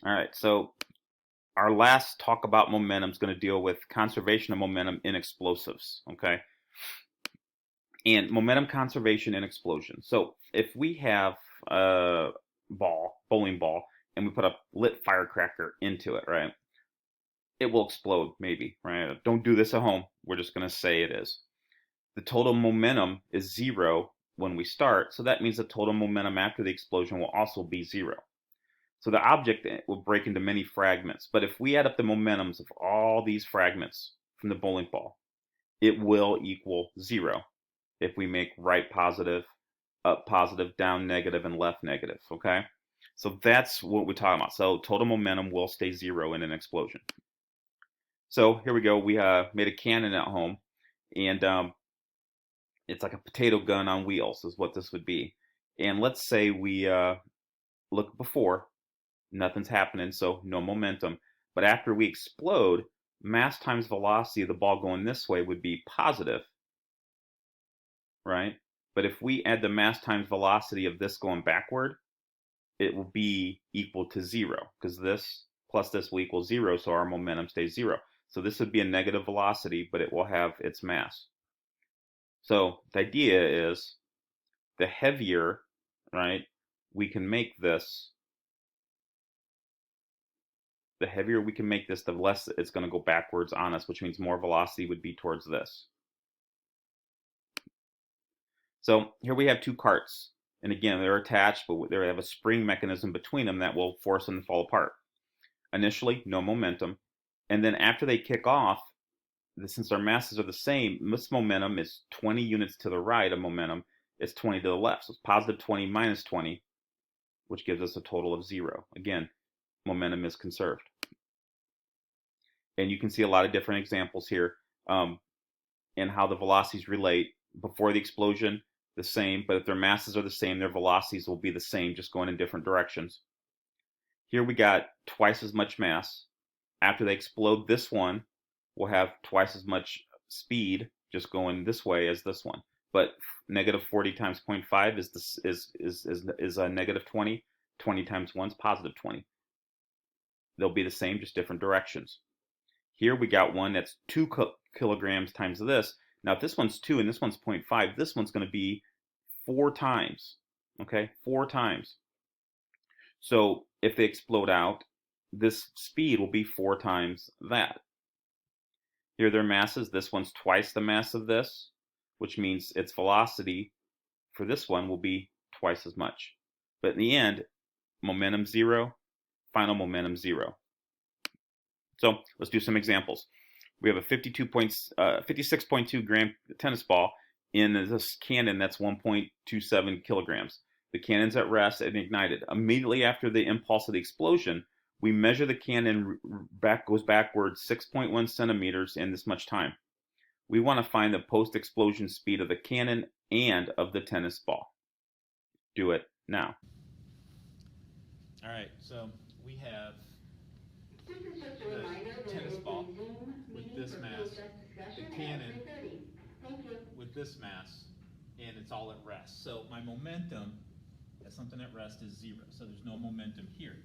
All right, so our last talk about momentum is going to deal with conservation of momentum in explosives, okay? And momentum conservation in explosion. So if we have a bowling ball, and we put a lit firecracker into it, right? It will explode, maybe, right? Don't do this at home. We're just going to say it is. The total momentum is zero when we start, so that means the total momentum after the explosion will also be zero. So the object will break into many fragments. But if we add up the momentums of all these fragments from the bowling ball, it will equal zero if we make right positive, up positive, down negative, and left negative, okay? So that's what we're talking about. So total momentum will stay zero in an explosion. So here we go. We made a cannon at home, and it's like a potato gun on wheels is what this would be. And let's say we look before, nothing's happening, so no momentum. But after we explode, mass times velocity of the ball going this way would be positive, right? But if we add the mass times velocity of this going backward, it will be equal to zero, because this plus this will equal zero, so our momentum stays zero. So this would be a negative velocity, but it will have its mass. So the idea is the heavier, right, we can make this, the heavier we can make this, the less it's going to go backwards on us, which means more velocity would be towards this. So here we have two carts. And again, they're attached, but they have a spring mechanism between them that will force them to fall apart. Initially, no momentum. And then after they kick off, since their masses are the same, this momentum is 20 units to the right of momentum. It's 20 to the left. So it's positive 20 minus 20, which gives us a total of zero. Again, momentum is conserved. And you can see a lot of different examples here and how the velocities relate. Before the explosion, the same, but if their masses are the same, their velocities will be the same, just going in different directions. Here we got twice as much mass. After they explode, this one will have twice as much speed, just going this way as this one. But negative 40 times 0.5 is a negative 20. 20 times 1 is positive 20. They'll be the same, just different directions. Here we got one that's 2 kilograms times this. Now, if this one's 2 and this one's 0.5, this one's going to be 4 times. Okay, 4 times. So if they explode out, this speed will be 4 times that. Here are their masses. This one's twice the mass of this, which means its velocity for this one will be twice as much. But in the end, momentum zero, final momentum zero. So let's do some examples. We have a 56.2 gram tennis ball in this cannon that's 1.27 kilograms. The cannon's at rest and ignited. Immediately after the impulse of the explosion, we measure the cannon goes backwards 6.1 centimeters in this much time. We want to find the post-explosion speed of the cannon and of the tennis ball. Do it now. All right, so we have the tennis ball with this mass, the cannon with this mass, and it's all at rest. So my momentum at something at rest is zero, so there's no momentum here,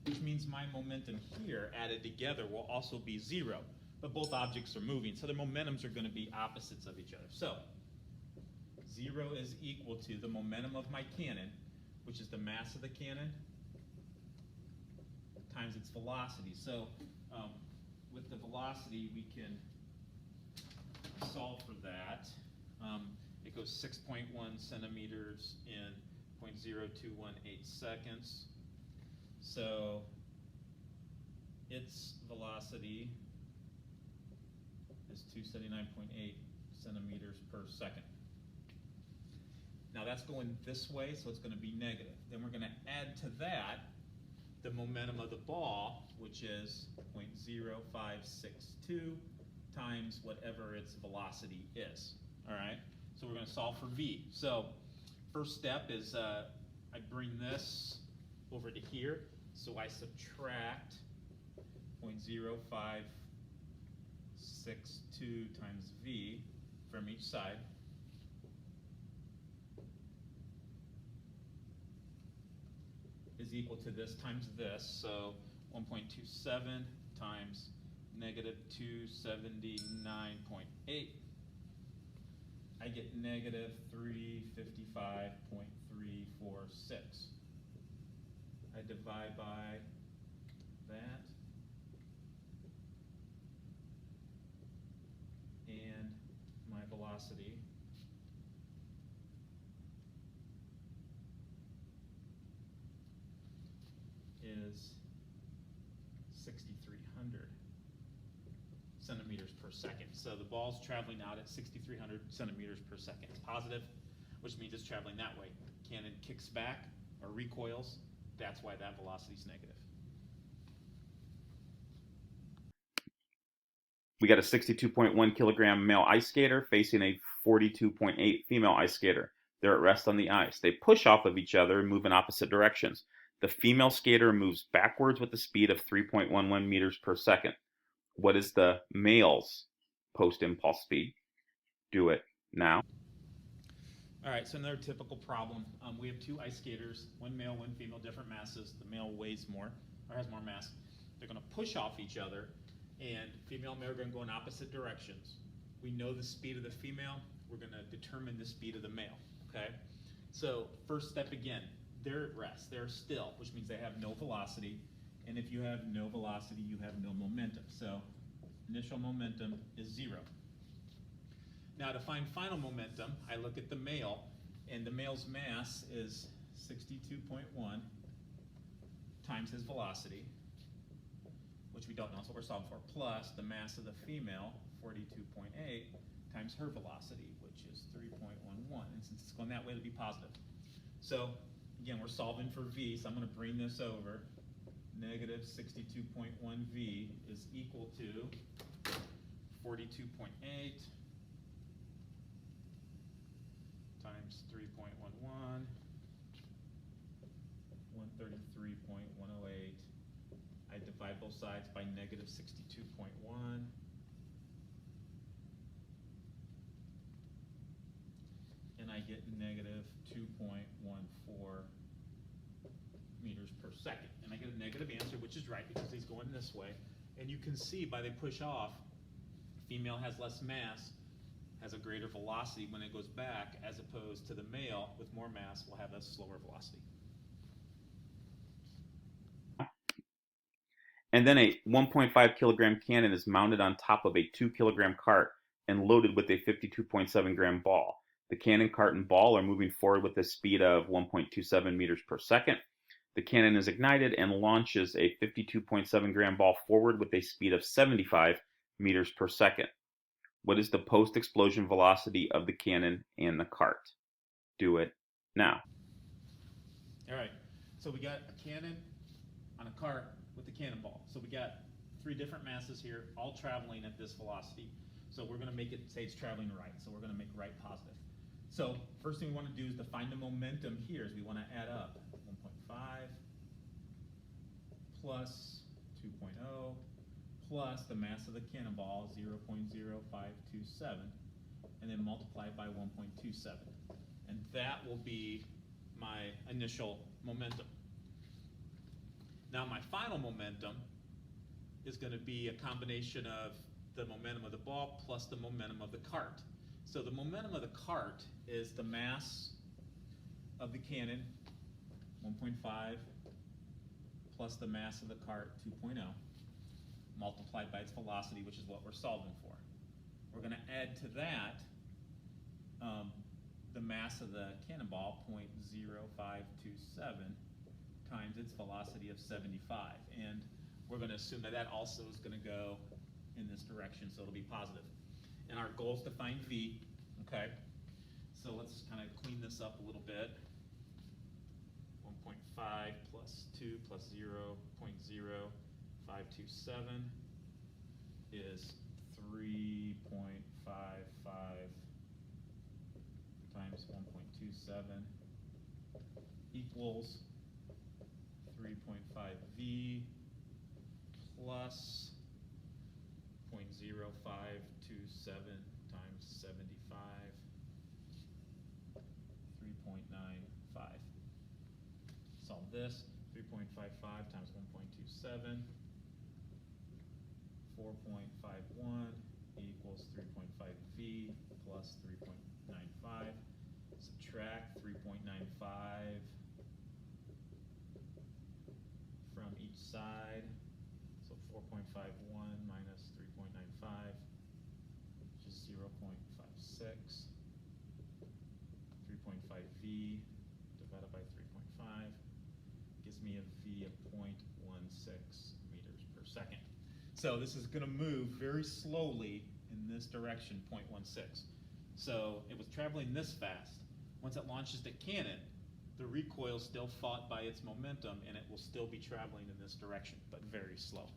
which means my momentum here added together will also be zero, but both objects are moving, so their momentums are going to be opposites of each other. So zero is equal to the momentum of my cannon, which is the mass of the cannon, times its velocity. So with the velocity, we can solve for that. It goes 6.1 centimeters in 0.0218 seconds. So its velocity is 279.8 centimeters per second. Now that's going this way, so it's going to be negative. Then we're going to add to that the momentum of the ball, which is 0.0562 times whatever its velocity is. All right, so we're going to solve for v. So first step is I bring this over to here, so I subtract 0.0562 times v from each side. Is equal to this times this, so 1.27 times negative 279.8. I get negative 355.346. I divide by that, and my velocity is 6,300 centimeters per second. So the ball's traveling out at 6,300 centimeters per second. It's positive, which means it's traveling that way. Cannon kicks back or recoils. That's why that velocity is negative. We got a 62.1 kilogram male ice skater facing a 42.8 female ice skater. They're at rest on the ice. They push off of each other and move in opposite directions. The female skater moves backwards with a speed of 3.11 meters per second. What is the male's post-impulse speed? Do it now. All right, so another typical problem. We have two ice skaters, one male, one female, different masses. The male weighs more or has more mass. They're going to push off each other, and female and male are going to go in opposite directions. We know the speed of the female. We're going to determine the speed of the male, okay? So first step again, they're at rest. They're still, which means they have no velocity. And if you have no velocity, you have no momentum. So initial momentum is 0. Now to find final momentum, I look at the male, and the male's mass is 62.1 times his velocity, which we don't know, so we're solving for, plus the mass of the female, 42.8, times her velocity, which is 3.11. And since it's going that way, it'll be positive. So again, we're solving for V, so I'm going to bring this over. Negative 62.1 V is equal to 42.8 times 3.11, 133.108. I divide both sides by negative 62.1. And I get negative 2.14 meters per second. And I get a negative answer, which is right because he's going this way. And you can see by they push off, female has less mass, has a greater velocity when it goes back, as opposed to the male with more mass will have a slower velocity. And then a 1.5 kilogram cannon is mounted on top of a 2 kilogram cart and loaded with a 52.7 gram ball. The cannon, cart, and ball are moving forward with a speed of 1.27 meters per second. The cannon is ignited and launches a 52.7 gram ball forward with a speed of 75 meters per second. What is the post-explosion velocity of the cannon and the cart? Do it now. All right, so we got a cannon on a cart with the cannonball. So we got 3 different masses here, all traveling at this velocity. So we're going to make it say it's traveling right. So we're going to make right positive. So first thing we want to do is to find the momentum here. Is we want to add up 1.5 plus 2.0 plus the mass of the cannonball, 0.0527, and then multiply it by 1.27. And that will be my initial momentum. Now my final momentum is going to be a combination of the momentum of the ball plus the momentum of the cart. So the momentum of the cart is the mass of the cannon, 1.5, plus the mass of the cart, 2.0, multiplied by its velocity, which is what we're solving for. We're going to add to that the mass of the cannonball, 0.0527, times its velocity of 75. And we're going to assume that that also is going to go in this direction, so it'll be positive. And our goal is to find V, okay? So let's kind of clean this up a little bit. 1.5 plus 2 plus 0.0527 is 3.55 times 1.27 equals 3.5V plus 0.0527 times 75, 3.95. Solve this, 3.55 times 1.27 4.51 equals 3.5 v plus 3.95. Subtract 3.95 from each side. So 4.51 minus 3.95, which is 0.56. 3.5v divided by 3.5 gives me a v of 0.16 meters per second. So this is going to move very slowly in this direction, 0.16. So it was traveling this fast. Once it launches the cannon, the recoil is still fought by its momentum, and it will still be traveling in this direction, but very slow.